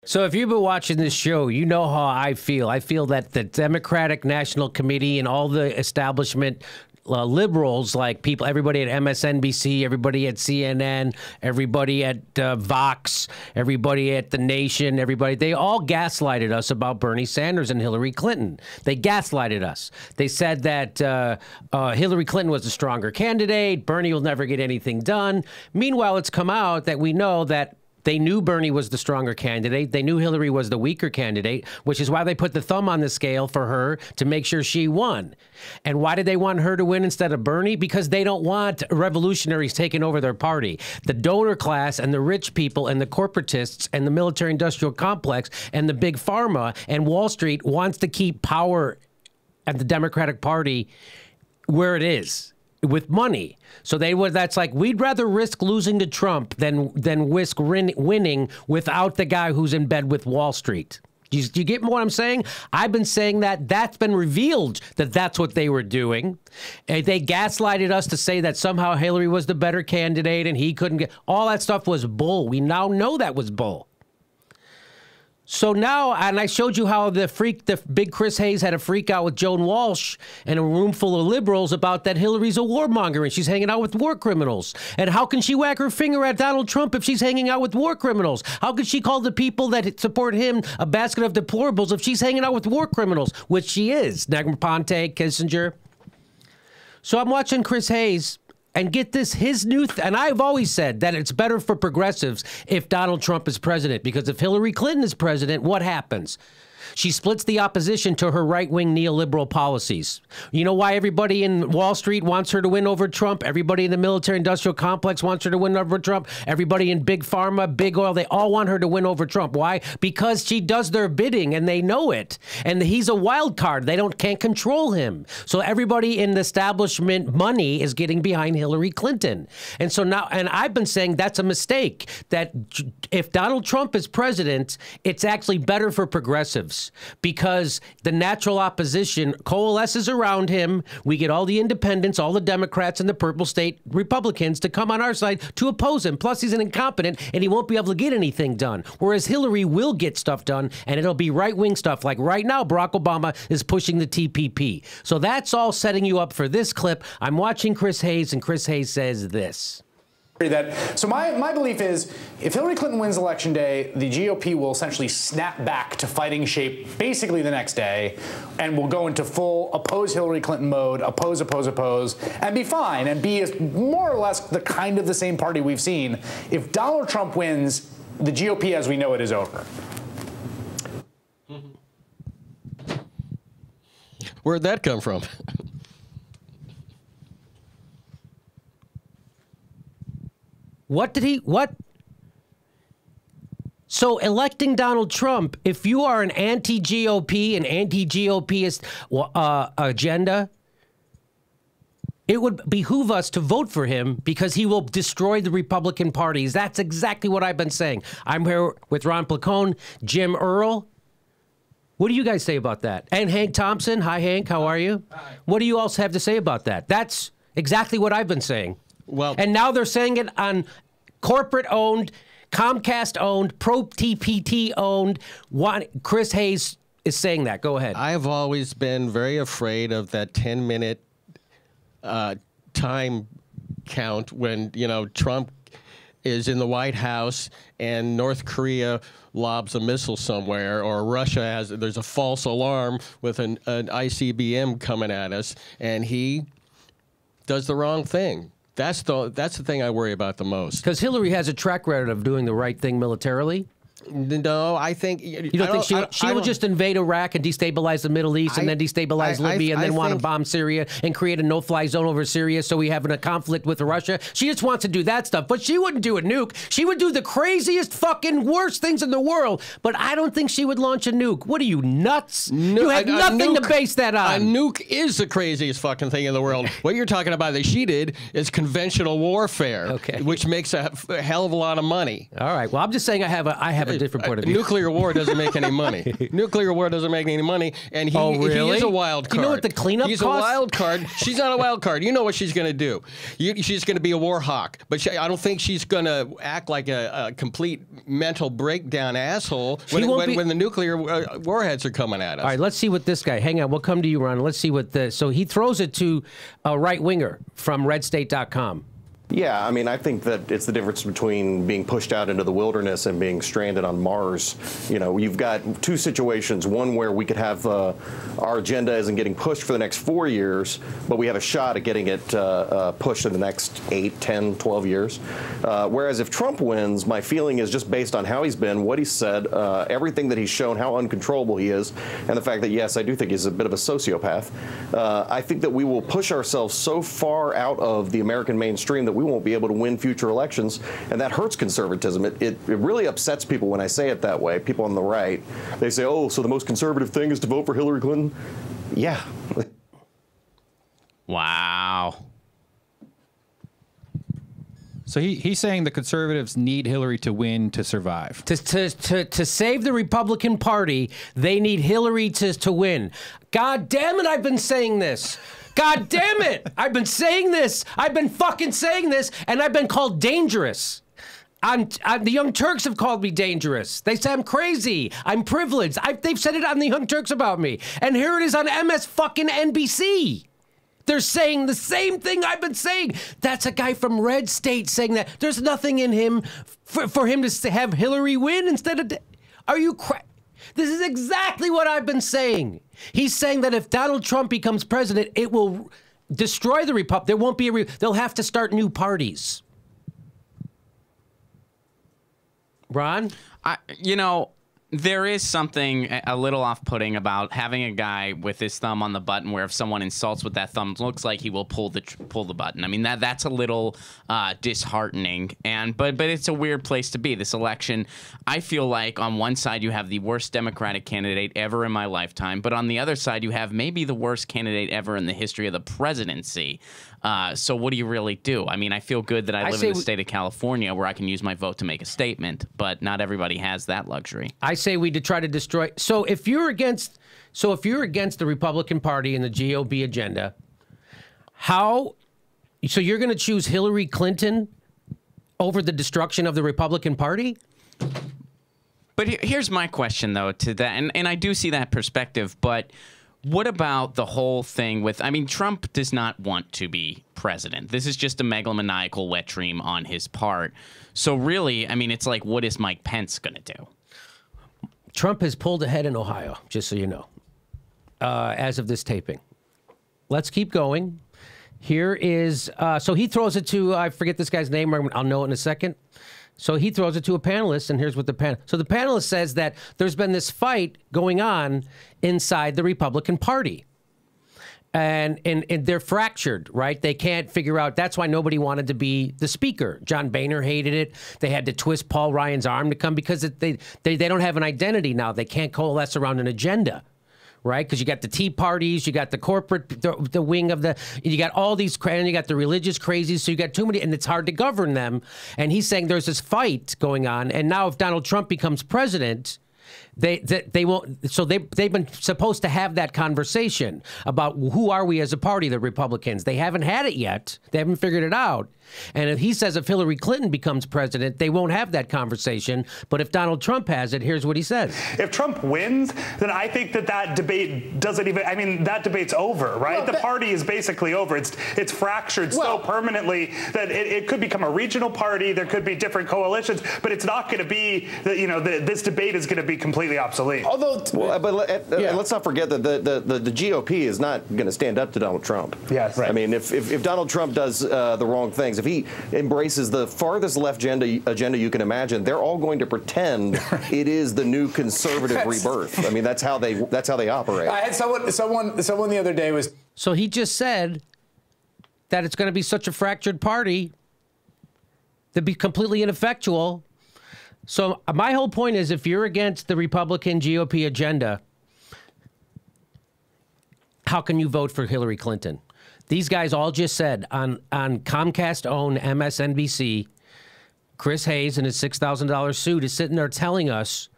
So if you've been watching this show, you know how I feel. I feel that the Democratic National Committee and all the establishment liberals, like people, everybody at MSNBC, everybody at CNN, everybody at Vox, everybody at The Nation, everybody, they all gaslighted us about Bernie Sanders and Hillary Clinton. They gaslighted us. They said that Hillary Clinton was a stronger candidate, Bernie will never get anything done. Meanwhile, it's come out that we know that they knew Bernie was the stronger candidate. They knew Hillary was the weaker candidate, which is why they put the thumb on the scale for her to make sure she won. And why did they want her to win instead of Bernie? Because they don't want revolutionaries taking over their party. The donor class and the rich people and the corporatists and the military-industrial complex and the big pharma and Wall Street wants to keep power at the Democratic Party where it is, with money. So that's like, we'd rather risk losing to Trump than risk winning without the guy who's in bed with Wall Street. Do you get what I'm saying? I've been saying that. That's been revealed that that's what they were doing. And they gaslighted us to say that somehow Hillary was the better candidate and he couldn't get... All that stuff was bull. We now know that was bull. So now, and I showed you how the big Chris Hayes had a freak out with Joan Walsh and a room full of liberals about that Hillary's a warmonger and she's hanging out with war criminals. And how can she wag her finger at Donald Trump if she's hanging out with war criminals? How could she call the people that support him a basket of deplorables if she's hanging out with war criminals, which she is? Negroponte, Kissinger. So I'm watching Chris Hayes. And get this, his new, and I've always said that it's better for progressives if Donald Trump is president, because if Hillary Clinton is president, what happens? She splits the opposition to her right-wing neoliberal policies. You know why everybody in Wall Street wants her to win over Trump? Everybody in the military-industrial complex wants her to win over Trump. Everybody in big pharma, big oil, they all want her to win over Trump. Why? Because she does their bidding, and they know it. And he's a wild card. They can't control him. So everybody in the establishment money is getting behind Hillary Clinton. And so now, and I've been saying that's a mistake, that if Donald Trump is president, it's actually better for progressives, because the natural opposition coalesces around him. We get all the independents, all the Democrats and the purple state Republicans to come on our side to oppose him. Plus, he's an incompetent and he won't be able to get anything done. Whereas Hillary will get stuff done, and it'll be right-wing stuff. Like right now, Barack Obama is pushing the TPP. So that's all setting you up for this clip. I'm watching Chris Hayes, and Chris Hayes says this. So my belief is, if Hillary Clinton wins Election Day, the GOP will essentially snap back to fighting shape basically the next day, and will go into full oppose Hillary Clinton mode, oppose, and be fine, and be more or less the kind of the same party we've seen. If Donald Trump wins, the GOP as we know it is over. Where'd that come from? What? So electing Donald Trump, if you are an anti-GOP and anti-GOP agenda, it would behoove us to vote for him, because he will destroy the Republican parties. That's exactly what I've been saying. I'm here with Ron Placone, Jim Earl. What do you guys say about that? And Hank Thompson. Hi, Hank. How are you? Hi. What do you all have to say about that? That's exactly what I've been saying. Well, and now they're saying it on corporate-owned, Comcast-owned, pro-TPT-owned. Chris Hayes is saying that. Go ahead. I've always been very afraid of that 10-minute time count when, you know, Trump is in the White House and North Korea lobs a missile somewhere, or Russia there's a false alarm with an ICBM coming at us, and he does the wrong thing. That's the thing I worry about the most. Because Hillary has a track record of doing the right thing militarily. No, I think... You don't think she will just invade Iraq and destabilize the Middle East, and then destabilize Libya, and then want to bomb Syria and create a no-fly zone over Syria so we have a conflict with Russia? She just wants to do that stuff, but she wouldn't do a nuke. She would do the craziest fucking worst things in the world, but I don't think she would launch a nuke. What are you, nuts? No, you have nothing to base that on. A nuke is the craziest fucking thing in the world. What you're talking about that she did is conventional warfare, which makes a hell of a lot of money. All right. Well, I'm just saying I have have a different point of view. Nuclear war doesn't make any money. Nuclear war doesn't make any money, and he is a wild card. Do you know what the cleanup He's costs? a wild card. She's not a wild card. You know what she's going to do. She's going to be a war hawk, but I don't think she's going to act like a complete mental breakdown asshole when the nuclear warheads are coming at us. All right, let's see what this guy. Hang on, we'll come to you, Ron. Let's see what the. So he throws it to a right winger from RedState.com. Yeah, I mean, I think that it's the difference between being pushed out into the wilderness and being stranded on Mars. You know, you've got two situations, one where we could have our agenda isn't getting pushed for the next 4 years, but we have a shot at getting it pushed in the next 8, 10, 12 years. Whereas if Trump wins, my feeling is just based on how he's been, what he said, everything that he's shown, how uncontrollable he is, and the fact that, yes, I do think he's a bit of a sociopath. I think that we will push ourselves so far out of the American mainstream that we won't be able to win future elections, and that hurts conservatism. It really upsets people when I say it that way. People on the right, they say, oh, so the most conservative thing is to vote for Hillary Clinton? Yeah. Wow. So he's saying the conservatives need Hillary to win to survive. To save the Republican Party, they need Hillary to win. God damn it, I've been saying this. God damn it! I've been saying this. I've been fucking saying this, and I've been called dangerous. The Young Turks have called me dangerous. They say I'm crazy. I'm privileged. They've said it on the Young Turks about me. And here it is on MS fucking NBC. They're saying the same thing I've been saying. That's a guy from Red State saying that. There's nothing in him for him to have Hillary win instead of... Are you crazy? This is exactly what I've been saying. He's saying that if Donald Trump becomes president, it will destroy the Republic. There won't be they'll have to start new parties. Ron? You know, there is something a little off-putting about having a guy with his thumb on the button where if someone insults with that thumb, it looks like he will pull the button. I mean, that's a little disheartening, but it's a weird place to be. This election, I feel like on one side you have the worst Democratic candidate ever in my lifetime, but on the other side you have maybe the worst candidate ever in the history of the presidency. So what do you really do? I mean, I feel good that I live in the state of California where I can use my vote to make a statement, but not everybody has that luxury. I say we try to destroy. So if you're against the Republican Party and the GOP agenda, so you're going to choose Hillary Clinton over the destruction of the Republican Party? But here's my question, though, to that, and I do see that perspective, but what about the whole thing with, I mean, Trump does not want to be president. This is just a megalomaniacal wet dream on his part. So really, I mean, it's like, what is Mike Pence going to do? Trump has pulled ahead in Ohio, just so you know, as of this taping. Let's keep going. Here is, so he throws it to, I forget this guy's name, I'll know it in a second. So he throws it to a panelist, and here's what the panel. So the panelist says that there's been this fight going on inside the Republican Party. And they're fractured, right? They can't figure out. That's why nobody wanted to be the speaker. John Boehner hated it. They had to twist Paul Ryan's arm to come because they don't have an identity now. They can't coalesce around an agenda, right? Because you got the Tea Parties, you got the corporate, the wing of you got all these, and you got the religious crazies. So you got too many, and it's hard to govern them. And he's saying there's this fight going on. And now if Donald Trump becomes president, they won't. So they've been supposed to have that conversation about who are we as a party, the Republicans. They haven't had it yet. They haven't figured it out. And if he says if Hillary Clinton becomes president, they won't have that conversation. But if Donald Trump has it, here's what he says. If Trump wins, then I think that debate doesn't even, I mean, that debate's over, right? The party is basically over. It's fractured so permanently that it could become a regional party. There could be different coalitions, but it's not going to be, this debate is going to be completely obsolete. Although, let's not forget that the GOP is not going to stand up to Donald Trump. Yes. Right. I mean, if Donald Trump does the wrong things, if he embraces the farthest left agenda you can imagine, they're all going to pretend it is the new conservative rebirth. I mean, that's how they operate. I had someone the other day was. So he just said that it's going to be such a fractured party to be completely ineffectual. So my whole point is, if you're against the Republican GOP agenda, how can you vote for Hillary Clinton? These guys all just said on Comcast-owned MSNBC, Chris Hayes in his $6,000 suit is sitting there telling us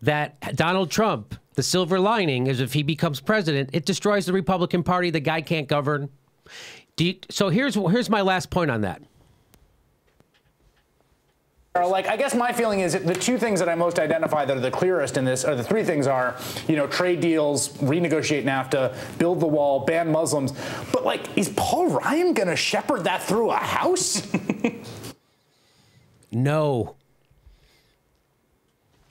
that Donald Trump, the silver lining is if he becomes president, it destroys the Republican Party. The guy can't govern. So here's my last point on that. Like, I guess my feeling is that the two things that I most identify that are the clearest in this, or the three things are, you know, trade deals, renegotiate NAFTA, build the wall, ban Muslims. But, like, is Paul Ryan going to shepherd that through a House? No.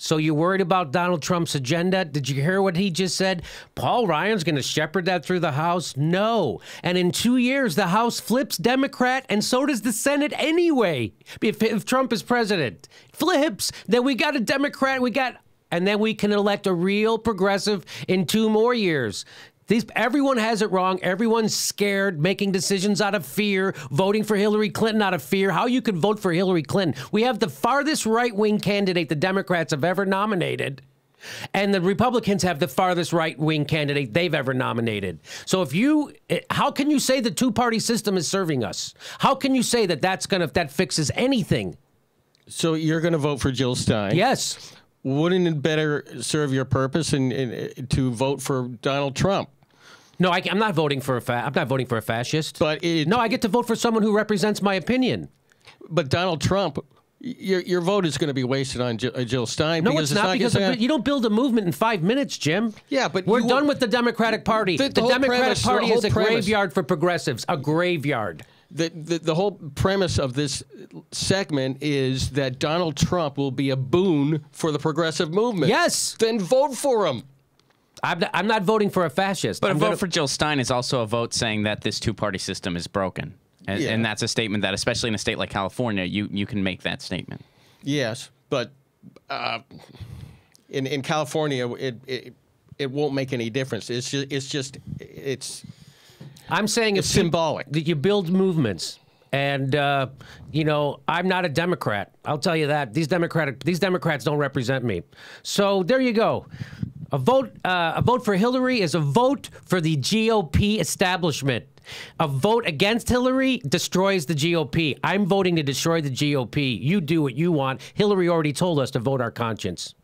So you're worried about Donald Trump's agenda? Did you hear what he just said? Paul Ryan's going to shepherd that through the House? No. And in 2 years, the House flips Democrat, and so does the Senate anyway. If Trump is president, flips. Then we got a Democrat. And then we can elect a real progressive in 2 more years. Everyone has it wrong. Everyone's scared, making decisions out of fear, voting for Hillary Clinton out of fear. How you could vote for Hillary Clinton? We have the farthest right-wing candidate the Democrats have ever nominated, and the Republicans have the farthest right-wing candidate they've ever nominated. So how can you say the two-party system is serving us? How can you say that that fixes anything? So you're going to vote for Jill Stein? Yes. Wouldn't it better serve your purpose to vote for Donald Trump? No, I'm not voting for I'm not voting for a fascist. But no, I get to vote for someone who represents my opinion. But Donald Trump, your vote is going to be wasted on Jill Stein. No, it's not because you don't build a movement in 5 minutes, Jim. Yeah, but we're done with the Democratic Party. The Democratic Party is a graveyard for progressives. A graveyard. The whole premise of this segment is that Donald Trump will be a boon for the progressive movement. Yes. Then vote for him. I'm not voting for a fascist. But a vote for Jill Stein is also a vote saying that this two-party system is broken. And that's a statement that, especially in a state like California, you can make that statement. Yes, but in California, it won't make any difference. It's I'm saying it's symbolic. That you build movements. And, you know, I'm not a Democrat. I'll tell you that. These Democrats don't represent me. So there you go. A vote for Hillary is a vote for the GOP establishment. A vote against Hillary destroys the GOP. I'm voting to destroy the GOP. You do what you want. Hillary already told us to vote our conscience.